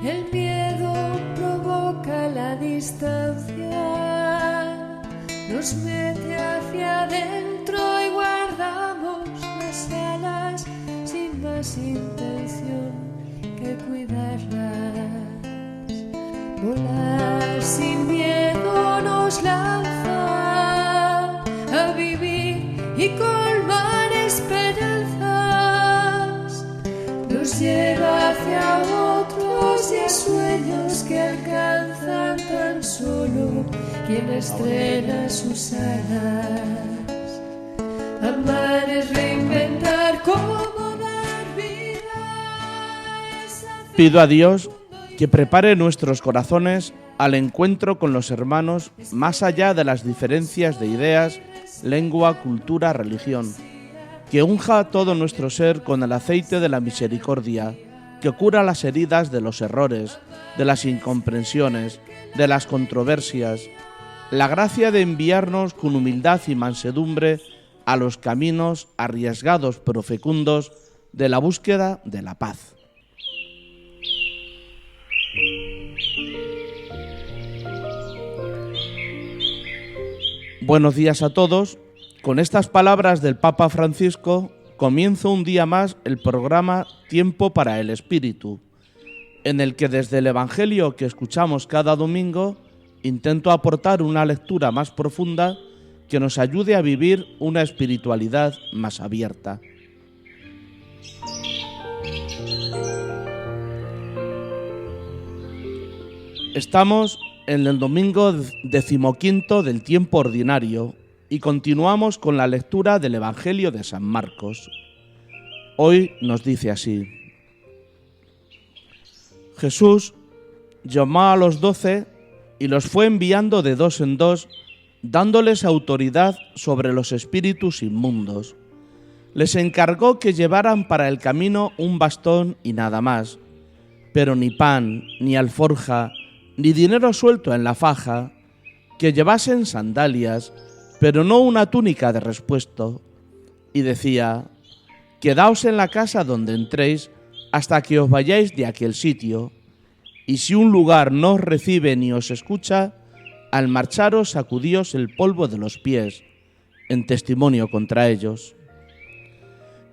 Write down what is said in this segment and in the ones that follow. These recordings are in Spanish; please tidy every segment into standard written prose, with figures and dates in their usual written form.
El miedo provoca la distancia, nos mete hacia adentro y guardamos las alas sin más intención que cuidarlas. Volar sin miedo nos lanza a vivir y colmar esperanzas, nos lleva hacia otros y a sueños que alcanzan tan solo quien estrena sus alas. Amar es reinventar cómo dar vida. Pido a Dios que prepare nuestros corazones al encuentro con los hermanos más allá de las diferencias de ideas, lengua, cultura, religión. Que unja todo nuestro ser con el aceite de la misericordia, que cura las heridas de los errores, de las incomprensiones, de las controversias. La gracia de enviarnos con humildad y mansedumbre a los caminos arriesgados pero fecundos de la búsqueda de la paz. Buenos días a todos. Con estas palabras del Papa Francisco comienzo un día más el programa Tiempo para el Espíritu, en el que desde el Evangelio que escuchamos cada domingo intento aportar una lectura más profunda que nos ayude a vivir una espiritualidad más abierta. Estamos en el domingo 15 del tiempo ordinario y continuamos con la lectura del Evangelio de San Marcos. Hoy nos dice así: Jesús llamó a los 12 y los fue enviando de dos en dos, dándoles autoridad sobre los espíritus inmundos. Les encargó que llevaran para el camino un bastón y nada más, pero ni pan, ni alforja, ni dinero suelto en la faja, que llevasen sandalias, pero no una túnica de respuesto. Y decía: quedaos en la casa donde entréis hasta que os vayáis de aquel sitio, y si un lugar no os recibe ni os escucha, al marcharos sacudíos el polvo de los pies, en testimonio contra ellos.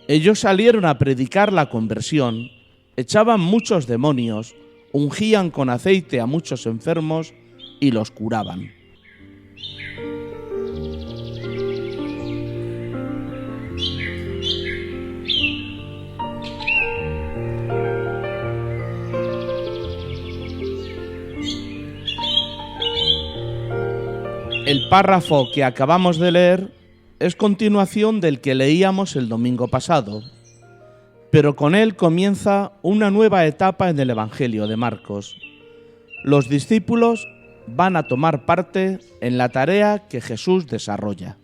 Ellos salieron a predicar la conversión, echaban muchos demonios, ungían con aceite a muchos enfermos y los curaban. El párrafo que acabamos de leer es continuación del que leíamos el domingo pasado, pero con él comienza una nueva etapa en el Evangelio de Marcos. Los discípulos van a tomar parte en la tarea que Jesús desarrolla.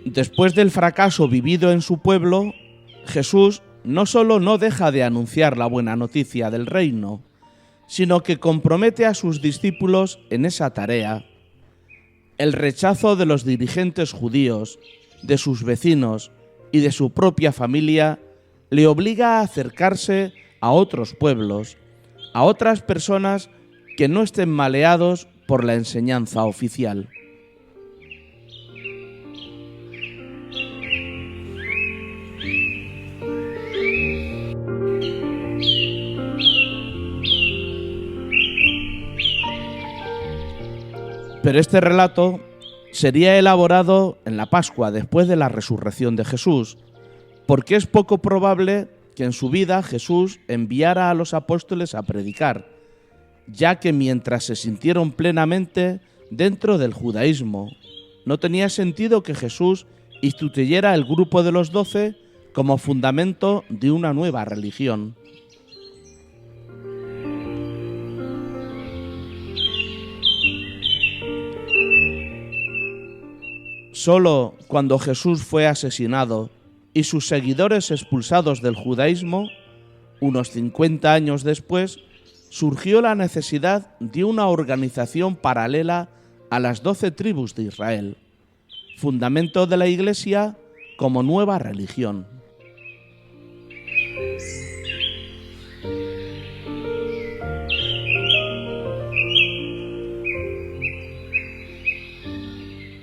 Después del fracaso vivido en su pueblo, Jesús no solo no deja de anunciar la buena noticia del reino, sino que compromete a sus discípulos en esa tarea. El rechazo de los dirigentes judíos, de sus vecinos y de su propia familia le obliga a acercarse a otros pueblos, a otras personas que no estén maleados por la enseñanza oficial. Pero este relato sería elaborado en la Pascua, después de la resurrección de Jesús, porque es poco probable que en su vida Jesús enviara a los apóstoles a predicar, ya que mientras se sintieron plenamente dentro del judaísmo, no tenía sentido que Jesús instituyera el grupo de los 12 como fundamento de una nueva religión. Solo cuando Jesús fue asesinado y sus seguidores expulsados del judaísmo, unos 50 años después, surgió la necesidad de una organización paralela a las 12 tribus de Israel, fundamento de la Iglesia como nueva religión.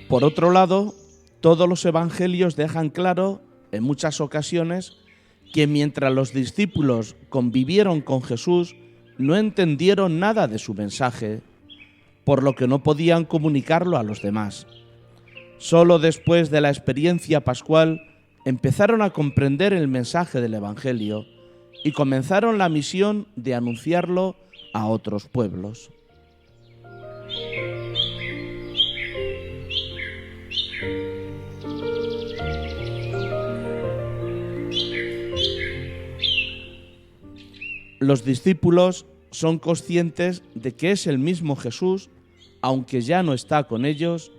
Por otro lado, todos los evangelios dejan claro, en muchas ocasiones, que mientras los discípulos convivieron con Jesús, no entendieron nada de su mensaje, por lo que no podían comunicarlo a los demás. Solo después de la experiencia pascual empezaron a comprender el mensaje del evangelio y comenzaron la misión de anunciarlo a otros pueblos. Los discípulos son conscientes de que es el mismo Jesús, aunque ya no está con ellos,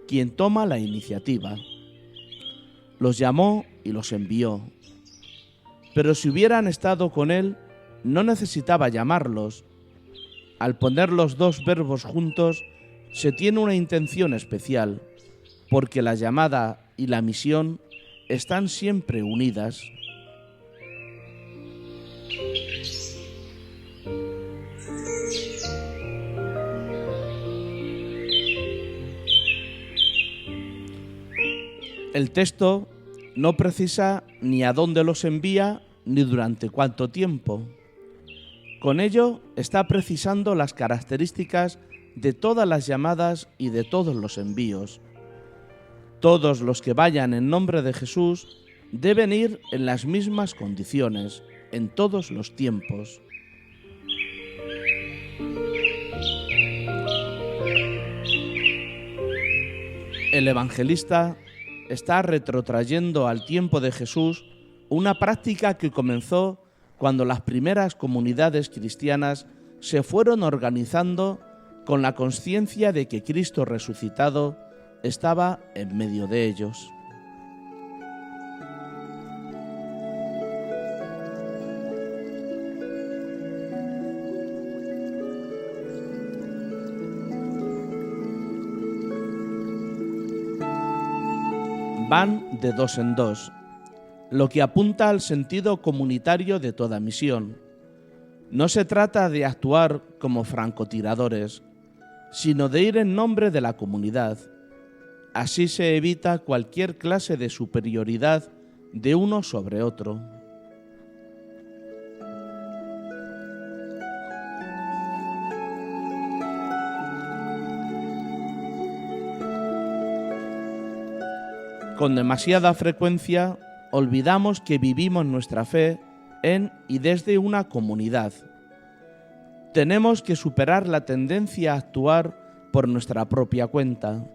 quien toma la iniciativa. Los llamó y los envió. Pero si hubieran estado con él, no necesitaba llamarlos. Al poner los dos verbos juntos, se tiene una intención especial, porque la llamada y la misión están siempre unidas. El texto no precisa ni a dónde los envía ni durante cuánto tiempo. Con ello está precisando las características de todas las llamadas y de todos los envíos. Todos los que vayan en nombre de Jesús deben ir en las mismas condiciones, en todos los tiempos. El evangelista está retrotrayendo al tiempo de Jesús una práctica que comenzó cuando las primeras comunidades cristianas se fueron organizando con la conciencia de que Cristo resucitado estaba en medio de ellos. Van de dos en dos, lo que apunta al sentido comunitario de toda misión. No se trata de actuar como francotiradores, sino de ir en nombre de la comunidad. Así se evita cualquier clase de superioridad de uno sobre otro. Con demasiada frecuencia olvidamos que vivimos nuestra fe en y desde una comunidad. Tenemos que superar la tendencia a actuar por nuestra propia cuenta.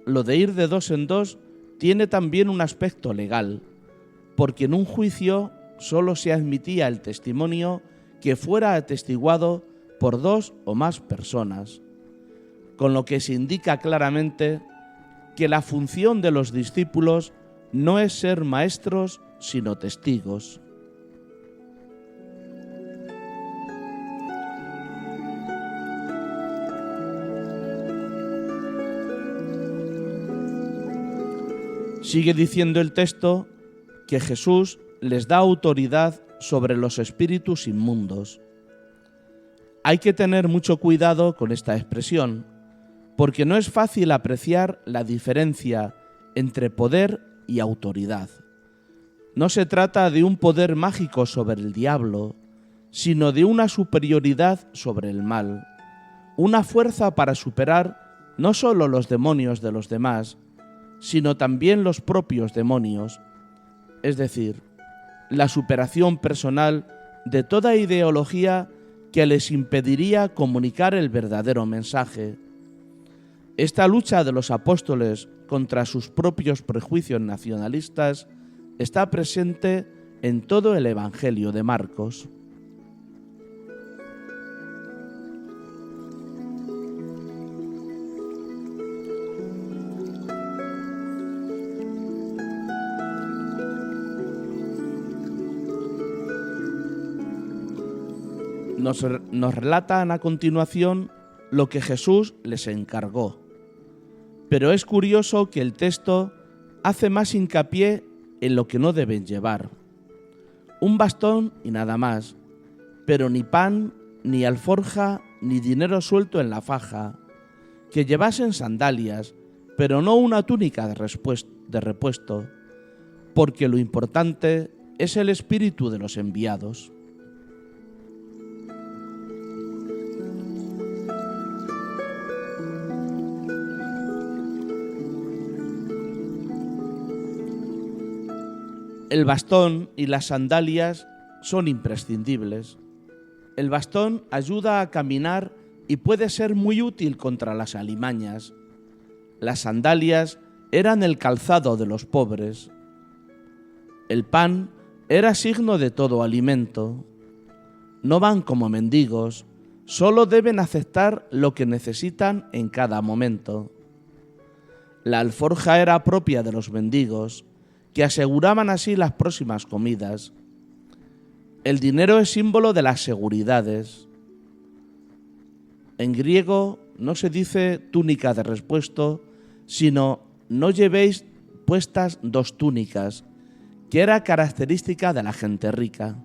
Lo de ir de dos en dos tiene también un aspecto legal, porque en un juicio solo se admitía el testimonio que fuera atestiguado por dos o más personas, con lo que se indica claramente que la función de los discípulos no es ser maestros, sino testigos. Sigue diciendo el texto que Jesús les da autoridad sobre los espíritus inmundos. Hay que tener mucho cuidado con esta expresión, porque no es fácil apreciar la diferencia entre poder y autoridad. No se trata de un poder mágico sobre el diablo, sino de una superioridad sobre el mal, una fuerza para superar no solo los demonios de los demás, sino también los propios demonios, es decir, la superación personal de toda ideología que les impediría comunicar el verdadero mensaje. Esta lucha de los apóstoles contra sus propios prejuicios nacionalistas está presente en todo el Evangelio de Marcos. Nos relatan a continuación lo que Jesús les encargó. Pero es curioso que el texto hace más hincapié en lo que no deben llevar. Un bastón y nada más, pero ni pan, ni alforja, ni dinero suelto en la faja. Que llevasen sandalias, pero no una túnica de repuesto, porque lo importante es el espíritu de los enviados. El bastón y las sandalias son imprescindibles. El bastón ayuda a caminar y puede ser muy útil contra las alimañas. Las sandalias eran el calzado de los pobres. El pan era signo de todo alimento. No van como mendigos, solo deben aceptar lo que necesitan en cada momento. La alforja era propia de los mendigos, que aseguraban así las próximas comidas. El dinero es símbolo de las seguridades. En griego no se dice túnica de repuesto, sino no llevéis puestas dos túnicas, que era característica de la gente rica.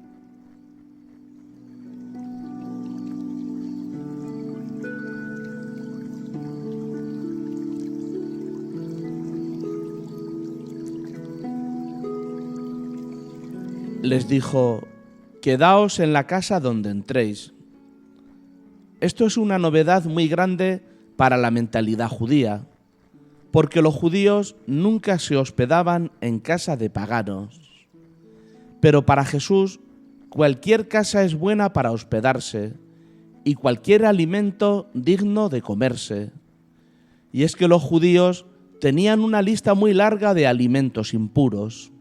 Les dijo: quedaos en la casa donde entréis. Esto es una novedad muy grande para la mentalidad judía, porque los judíos nunca se hospedaban en casa de paganos. Pero para Jesús, cualquier casa es buena para hospedarse y cualquier alimento digno de comerse. Y es que los judíos tenían una lista muy larga de alimentos impuros.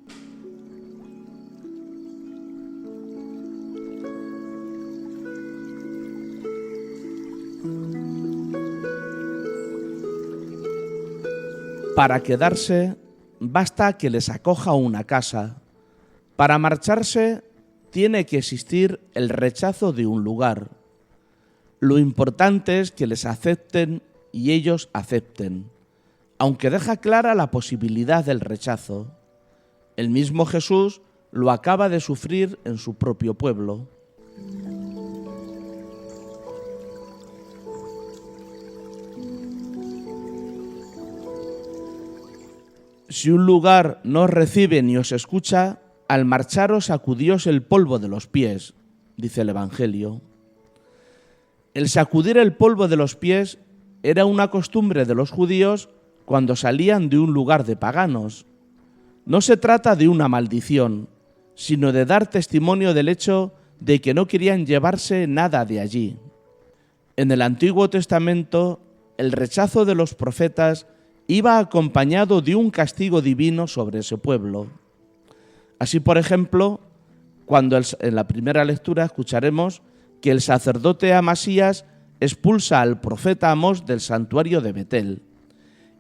Para quedarse, basta que les acoja una casa. Para marcharse, tiene que existir el rechazo de un lugar. Lo importante es que les acepten y ellos acepten, aunque deja clara la posibilidad del rechazo. El mismo Jesús lo acaba de sufrir en su propio pueblo. Si un lugar no os recibe ni os escucha, al marcharos sacudíos el polvo de los pies, dice el Evangelio. El sacudir el polvo de los pies era una costumbre de los judíos cuando salían de un lugar de paganos. No se trata de una maldición, sino de dar testimonio del hecho de que no querían llevarse nada de allí. En el Antiguo Testamento, el rechazo de los profetas iba acompañado de un castigo divino sobre ese pueblo. Así, por ejemplo, cuando en la primera lectura escucharemos que el sacerdote Amasías expulsa al profeta Amós del santuario de Betel,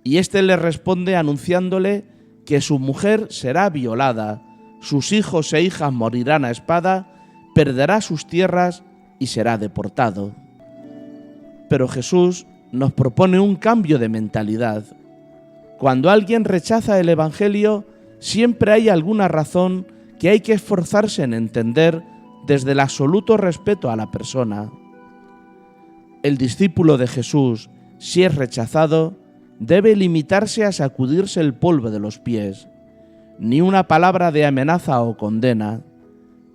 y éste le responde anunciándole que su mujer será violada, sus hijos e hijas morirán a espada, perderá sus tierras y será deportado. Pero Jesús nos propone un cambio de mentalidad. Cuando alguien rechaza el Evangelio, siempre hay alguna razón que hay que esforzarse en entender desde el absoluto respeto a la persona. El discípulo de Jesús, si es rechazado, debe limitarse a sacudirse el polvo de los pies. Ni una palabra de amenaza o condena.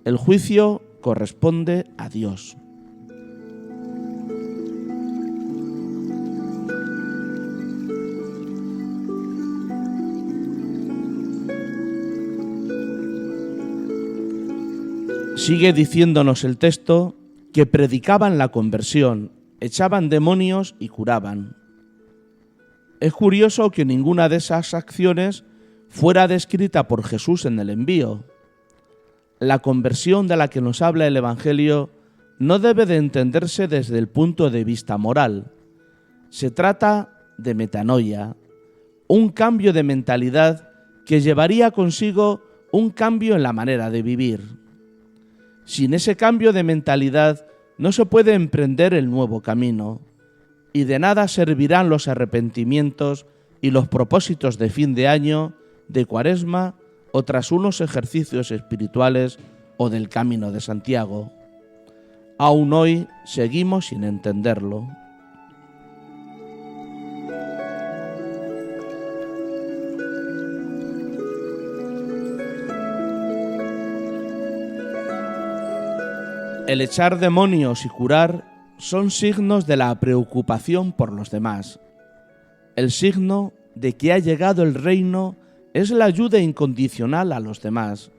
El juicio corresponde a Dios. Sigue diciéndonos el texto que predicaban la conversión, echaban demonios y curaban. Es curioso que ninguna de esas acciones fuera descrita por Jesús en el envío. La conversión de la que nos habla el Evangelio no debe de entenderse desde el punto de vista moral. Se trata de metanoia, un cambio de mentalidad que llevaría consigo un cambio en la manera de vivir. Sin ese cambio de mentalidad no se puede emprender el nuevo camino. y de nada servirán los arrepentimientos y los propósitos de fin de año, de Cuaresma o tras unos ejercicios espirituales o del Camino de Santiago. Aún hoy seguimos sin entenderlo. El echar demonios y curar son signos de la preocupación por los demás. El signo de que ha llegado el reino es la ayuda incondicional a los demás.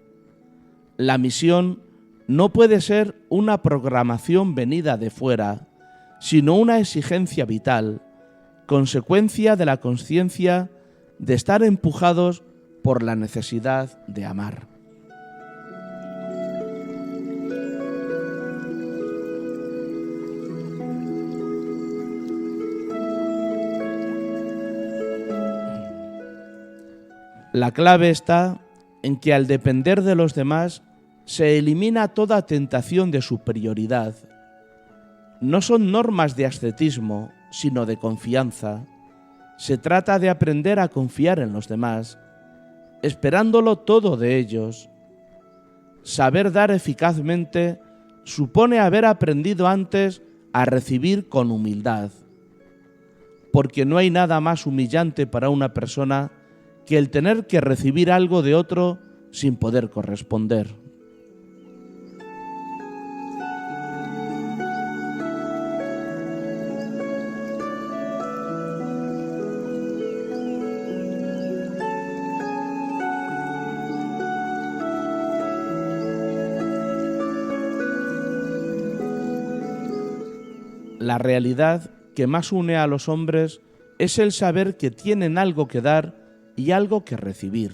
La misión no puede ser una programación venida de fuera, sino una exigencia vital, consecuencia de la conciencia de estar empujados por la necesidad de amar. La clave está en que al depender de los demás se elimina toda tentación de superioridad. No son normas de ascetismo, sino de confianza. Se trata de aprender a confiar en los demás, esperándolo todo de ellos. Saber dar eficazmente supone haber aprendido antes a recibir con humildad, porque no hay nada más humillante para una persona que el tener que recibir algo de otro sin poder corresponder. La realidad que más une a los hombres es el saber que tienen algo que dar y algo que recibir.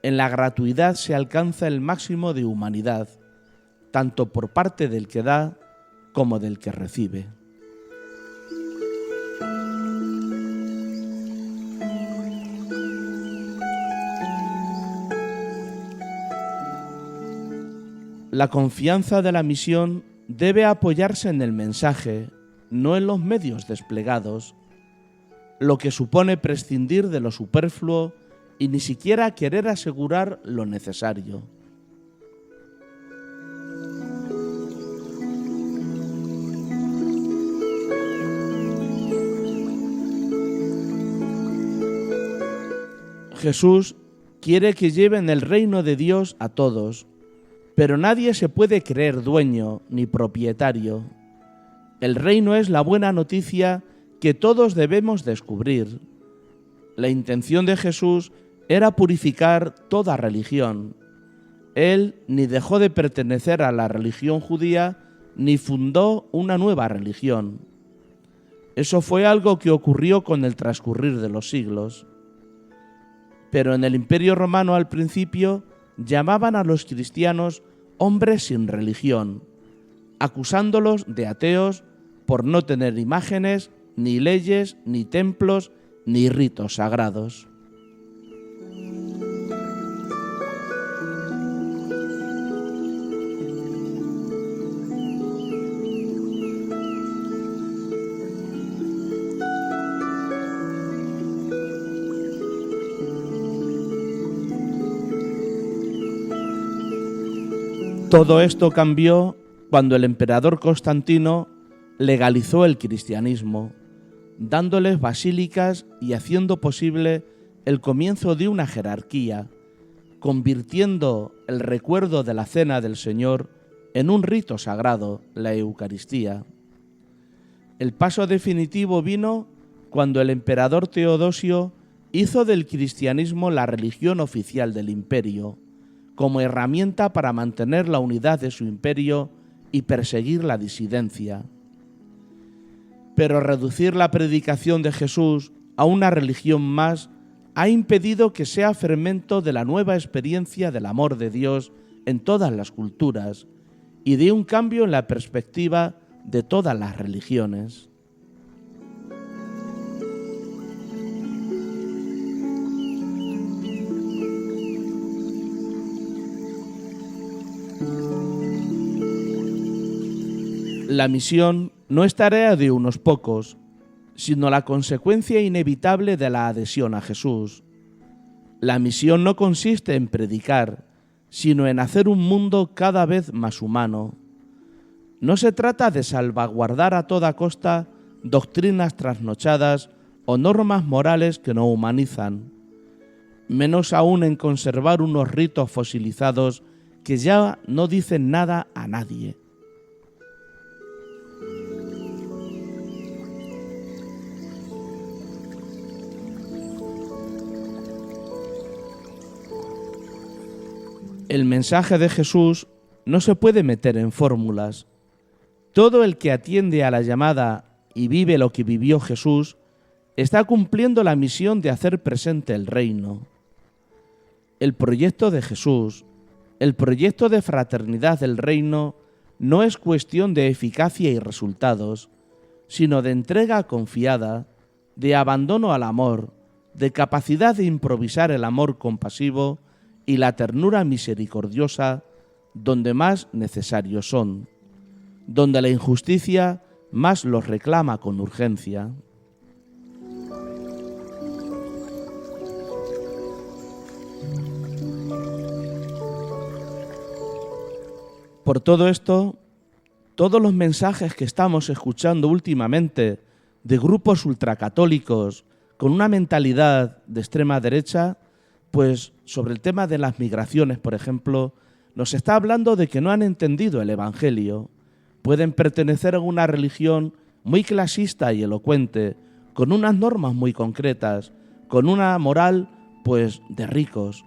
En la gratuidad se alcanza el máximo de humanidad, tanto por parte del que da como del que recibe. La confianza de la misión debe apoyarse en el mensaje, no en los medios desplegados, lo que supone prescindir de lo superfluo y ni siquiera querer asegurar lo necesario. Jesús quiere que lleven el reino de Dios a todos, pero nadie se puede creer dueño ni propietario. El reino es la buena noticia que todos debemos descubrir. La intención de Jesús era purificar toda religión. Él ni dejó de pertenecer a la religión judía ni fundó una nueva religión. Eso fue algo que ocurrió con el transcurrir de los siglos. Pero en el Imperio Romano al principio llamaban a los cristianos hombres sin religión, acusándolos de ateos por no tener imágenes, ni leyes, ni templos, ni ritos sagrados. Todo esto cambió cuando el emperador Constantino legalizó el cristianismo, dándoles basílicas y haciendo posible el comienzo de una jerarquía, convirtiendo el recuerdo de la cena del Señor en un rito sagrado, la Eucaristía. El paso definitivo vino cuando el emperador Teodosio hizo del cristianismo la religión oficial del imperio, como herramienta para mantener la unidad de su imperio y perseguir la disidencia. Pero reducir la predicación de Jesús a una religión más ha impedido que sea fermento de la nueva experiencia del amor de Dios en todas las culturas y de un cambio en la perspectiva de todas las religiones. La misión no es tarea de unos pocos, sino la consecuencia inevitable de la adhesión a Jesús. La misión no consiste en predicar, sino en hacer un mundo cada vez más humano. No se trata de salvaguardar a toda costa doctrinas trasnochadas o normas morales que no humanizan, menos aún en conservar unos ritos fosilizados que ya no dicen nada a nadie. El mensaje de Jesús no se puede meter en fórmulas. Todo el que atiende a la llamada y vive lo que vivió Jesús está cumpliendo la misión de hacer presente el reino. El proyecto de Jesús, el proyecto de fraternidad del reino, no es cuestión de eficacia y resultados, sino de entrega confiada, de abandono al amor, de capacidad de improvisar el amor compasivo y la ternura misericordiosa donde más necesarios son, donde la injusticia más los reclama con urgencia. Por todo esto, todos los mensajes que estamos escuchando últimamente de grupos ultracatólicos con una mentalidad de extrema derecha, pues sobre el tema de las migraciones, por ejemplo, nos está hablando de que no han entendido el Evangelio. Pueden pertenecer a una religión muy clasista y elocuente, con unas normas muy concretas, con una moral, pues, de ricos,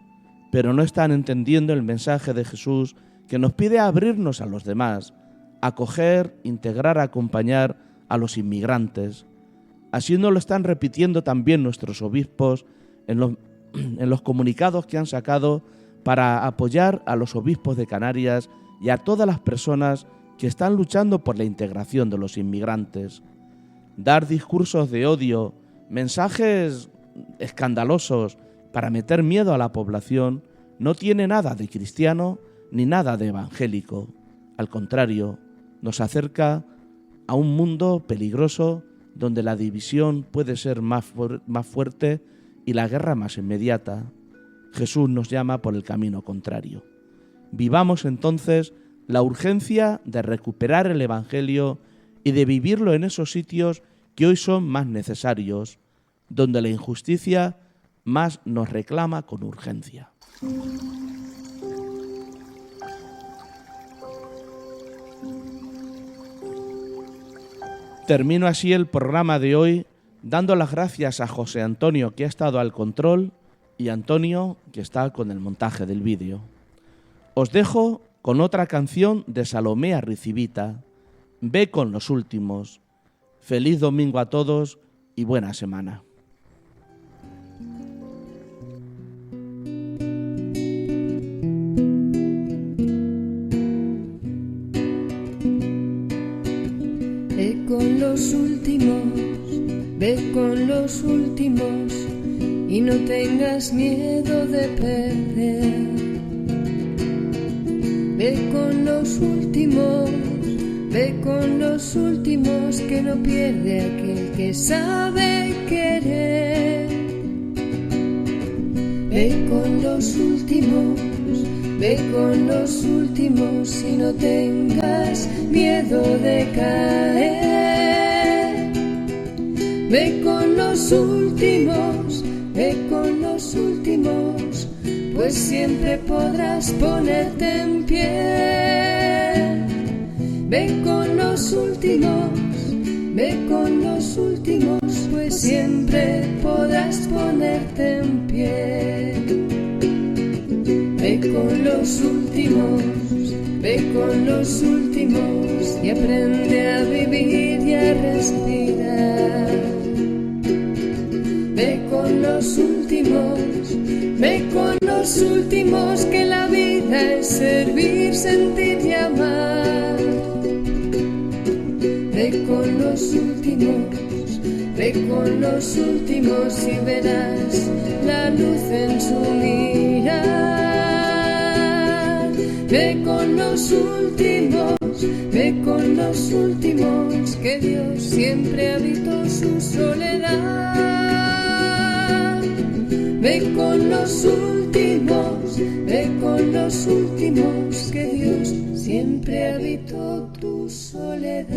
pero no están entendiendo el mensaje de Jesús que nos pide abrirnos a los demás, acoger, integrar, acompañar a los inmigrantes. Así nos lo están repitiendo también nuestros obispos en los comunicados que han sacado para apoyar a los obispos de Canarias y a todas las personas que están luchando por la integración de los inmigrantes. Dar discursos de odio, mensajes escandalosos para meter miedo a la población no tiene nada de cristiano ni nada de evangélico. Al contrario, nos acerca a un mundo peligroso donde la división puede ser más fuerte y la guerra más inmediata. Jesús nos llama por el camino contrario. Vivamos entonces la urgencia de recuperar el Evangelio y de vivirlo en esos sitios que hoy son más necesarios, donde la injusticia más nos reclama con urgencia. Termino así el programa de hoy dando las gracias a José Antonio, que ha estado al control, y a Antonio, que está con el montaje del vídeo. Os dejo con otra canción de Salomé Arricibita, Ve con los últimos. Feliz domingo a todos y buena semana. Ve con los últimos, ve con los últimos y no tengas miedo de perder. Ve con los últimos, ve con los últimos, que no pierde aquel que sabe querer. Ve con los últimos, ve con los últimos y no tengas miedo de caer. Ve con los últimos, ve con los últimos, pues siempre podrás ponerte en pie. Ve con los últimos, ve con los últimos, pues siempre podrás ponerte en pie. Ve con los últimos, ve con los últimos y aprende a vivir y a respirar. Ve con los últimos, ve con los últimos, que la vida es servir, sentir y amar. Ve con los últimos, ve con los últimos y verás la luz en su mirar. Ve con los últimos, Ve con los últimos, que Dios siempre habitó su soledad. Ve con los últimos, que Dios siempre habitó tu soledad.